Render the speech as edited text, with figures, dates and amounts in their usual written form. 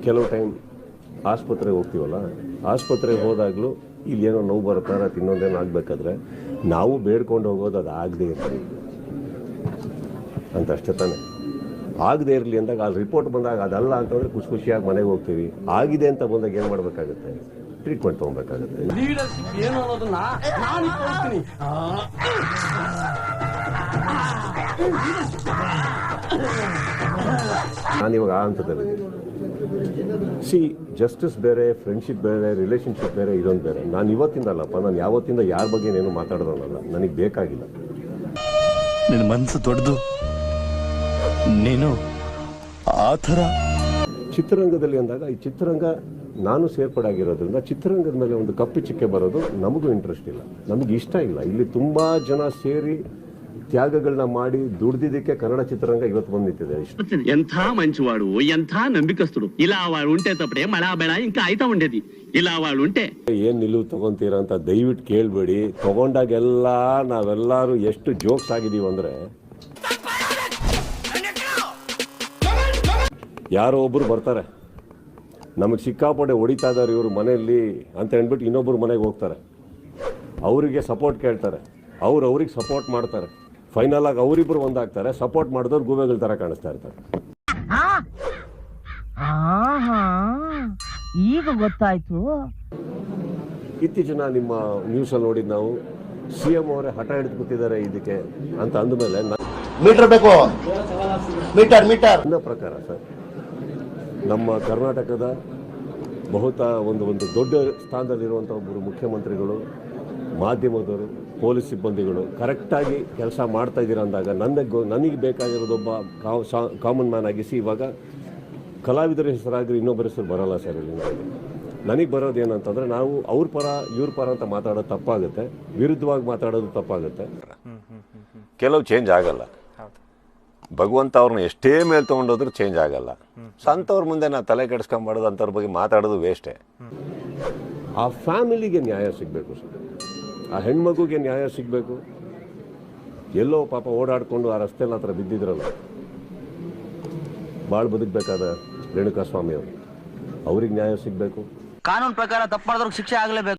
ಕೆಲವು ಟೈಮ್ ಆಸ್ಪತ್ರೆಗೆ ಹೋಗ್ತೀವಲ್ಲ, ಆಸ್ಪತ್ರೆಗೆ ಹೋದಾಗಲೂ ಇಲ್ಲಿ ಏನೋ ನೋವು ಬರುತ್ತಾರೆ, ಇನ್ನೊಂದೇನೋ ಆಗಬೇಕಾದ್ರೆ ನಾವು ಬೇಡ್ಕೊಂಡು ಹೋಗೋದು ಅದು ಆಗದೆ ಇರಲಿ ಅಂತ ಅಷ್ಟೇ ತಾನೆ. ಆಗದೆ ಇರಲಿ ಅಂದಾಗ ಅಲ್ಲಿ ರಿಪೋರ್ಟ್ ಬಂದಾಗ ಅದಲ್ಲ ಅಂತಂದರೆ ಖುಷಿಯಾಗಿ ಮನೆಗೆ ಹೋಗ್ತೀವಿ. ಆಗಿದೆ ಅಂತ ಬಂದಾಗ ಏನು ಮಾಡಬೇಕಾಗುತ್ತೆ? ಟ್ರೀಟ್ಮೆಂಟ್ ತೊಗೊಬೇಕಾಗುತ್ತೆ. ನಾನಿವಾಗ ಆ ಹಂತದಲ್ಲಿ ಜಸ್ಟಿಸ್ ಬೇರೆ, ಫ್ರೆಂಡ್ಶಿಪ್ ಬೇರೆ, ರಿಲೇಷನ್ಶಿಪ್ ಬೇರೆ, ಇದೊಂದು ಬೇರೆ. ನಾನು ಇವತ್ತಿಂದ ಅಲ್ಲಪ್ಪ, ನಾನು ಯಾವತ್ತಿಂದ ಯಾರ ಬಗ್ಗೆ ಏನು ಮಾತಾಡೋದಲ್ಲ, ನನಗೆ ಬೇಕಾಗಿಲ್ಲ. ನಿನ್ನ ಮನಸ್ಸು ದೊಡ್ಡದು, ನೀನು ಆ ಥರ. ಚಿತ್ರರಂಗದಲ್ಲಿ ಅಂದಾಗ ಈ ಚಿತ್ರರಂಗ ನಾನು ಸೇರ್ಪಡಾಗಿರೋದ್ರಿಂದ ಚಿತ್ರರಂಗದ ಮೇಲೆ ಒಂದು ಕಪ್ಪಿ ಚಿಕ್ಕೆ ಬರೋದು ನಮಗೂ ಇಂಟ್ರೆಸ್ಟ್ ಇಲ್ಲ, ನಮಗೆ ಇಷ್ಟ ಇಲ್ಲ. ಇಲ್ಲಿ ತುಂಬ ಜನ ಸೇರಿ ತ್ಯಾಗಗಳನ್ನ ಮಾಡಿ ದುಡ್ದಿದ್ದಕ್ಕೆ ಕನ್ನಡ ಚಿತ್ರರಂಗ ಇವತ್ತು ಬಂದು ನಿಂತಿದೆ. ಎಂಥ మంచివాడు, ಎಂಥ ನಂಬಿಕಸ್ತುడు. ఇలా వాడు ఉంటే తప్పుడే మళా బెళ ఇంకా ಆಯ್ತಾ ఉండేది. ఇలా వాడు ఉంటే ಏನ್ ನಿಲುವು ತಗೊಂತೀರ ಅಂತ ದಯವಿಟ್ಟು ಕೇಳಬೇಡಿ. ತಗೊಂಡಾಗೆಲ್ಲ ನಾವೆಲ್ಲರೂ ಎಷ್ಟು ಜೋಕ್ಸ್ ಆಗಿದೀವಿ ಅಂದ್ರೆ, ಯಾರೋ ಒಬ್ರು ಬರ್ತಾರೆ, ನಮಗೆ ಸಿಕ್ಕಾಪಟ್ಟೆ ಹೊಡಿತಾ ಇದ್ದಾರೆ ಇವರು ಮನೆಯಲ್ಲಿ ಅಂತ ಹೇಳ್ಬಿಟ್ಟು ಇನ್ನೊಬ್ರು ಮನೆಗೆ ಹೋಗ್ತಾರೆ, ಅವರಿಗೆ ಸಪೋರ್ಟ್ ಕೇಳ್ತಾರೆ, ಅವ್ರಿಗೆ ಸಪೋರ್ಟ್ ಮಾಡ್ತಾರೆ. ಫೈನಲ್ ಆಗಿ ಅವರಿಬ್ಬರು ಒಂದಾಗ್ತಾರೆ. ಸಪೋರ್ಟ್ ಮಾಡಿದವ್ರು ಗೂಬೆಗಳ ತರ ಕಾಣಿಸ್ತಾ ಇರ್ತಾರೆ. ಈಗ ಗೊತ್ತಾಯ್ತು. ಇತ್ತೀಚಿನ ನಿಮ್ಮ ನ್ಯೂಸ್ ಅಲ್ಲಿ ನೋಡಿದ್ ನಾವು CM ಅವರೇ ಹಠ ಹಿಡಿದು ಕೂತಿದ್ದಾರೆ ಇದಕ್ಕೆ ಅಂತ ಅಂದಮೇಲೆ ಮೀಟರ್ ಬೇಕು, ಮೀಟರ್ ನನ್ನ ಪ್ರಕಾರ ಸರ್, ನಮ್ಮ ಕರ್ನಾಟಕದ ಒಂದು ದೊಡ್ಡ ಸ್ಥಾನದಲ್ಲಿರುವಂಥ ಒಬ್ಬರು ಮುಖ್ಯಮಂತ್ರಿಗಳು, ಮಾಧ್ಯಮದವರು, ಪೊಲೀಸ್ ಸಿಬ್ಬಂದಿಗಳು ಕರೆಕ್ಟಾಗಿ ಕೆಲಸ ಮಾಡ್ತಾ ಇದ್ದೀರಾ ಅಂದಾಗ ನನಗೆ ಬೇಕಾಗಿರೋದೊಬ್ಬ ಕಾಮನ್ ಮ್ಯಾನ್ ಆಗಿಸಿ. ಇವಾಗ ಕಲಾವಿದರ ಹೆಸರಾಗಿ ಇನ್ನೊಬ್ಬರ ಹೆಸರು ಬರೋಲ್ಲ ಸರ್ ಇಲ್ಲಿ. ನನಗೆ ಬರೋದು ಏನಂತಂದರೆ, ನಾವು ಅವ್ರ ಪರ ಇವ್ರ ಪರ ಅಂತ ಮಾತಾಡೋದು ತಪ್ಪಾಗುತ್ತೆ, ವಿರುದ್ಧವಾಗಿ ಮಾತಾಡೋದು ತಪ್ಪಾಗುತ್ತೆ. ಕೆಲವು ಚೇಂಜ್ ಆಗಲ್ಲ. ಭಗವಂತ ಅವ್ರನ್ನ ಎಷ್ಟೇ ಮೇಲೆ ತೊಗೊಂಡೋದ್ರೂ ಚೇಂಜ್ ಆಗಲ್ಲ. ಸಂತವ್ರ ಮುಂದೆ ನಾವು ತಲೆ ಕೆಡಿಸ್ಕೊಂಬಾರ್ದು, ಅಂಥವ್ರ ಬಗ್ಗೆ ಮಾತಾಡೋದು ವೇಸ್ಟೇ. ಆ ಫ್ಯಾಮಿಲಿಗೆ ನ್ಯಾಯ ಸಿಗಬೇಕು ಸರ್, ಆ ಹೆಣ್ಮಗುಗೆ ನ್ಯಾಯ ಸಿಗಬೇಕು. ಎಲ್ಲೋ ಪಾಪ ಓಡಾಡಿಕೊಂಡು ಆ ರಸ್ತೆಯಲ್ಲಿ ಹತ್ರ ಬಿದ್ದಿದ್ರಲ್ಲ, ಭಾಳ ಬದುಕಬೇಕಾದ ರೇಣುಕಾಸ್ವಾಮಿ ಅವರು, ಅವ್ರಿಗೆ ನ್ಯಾಯ ಸಿಗಬೇಕು. ಕಾನೂನು ಪ್ರಕಾರ ತಪ್ಪು ಮಾಡಿದವ್ರಿಗೆ ಶಿಕ್ಷೆ ಆಗಲೇಬೇಕು.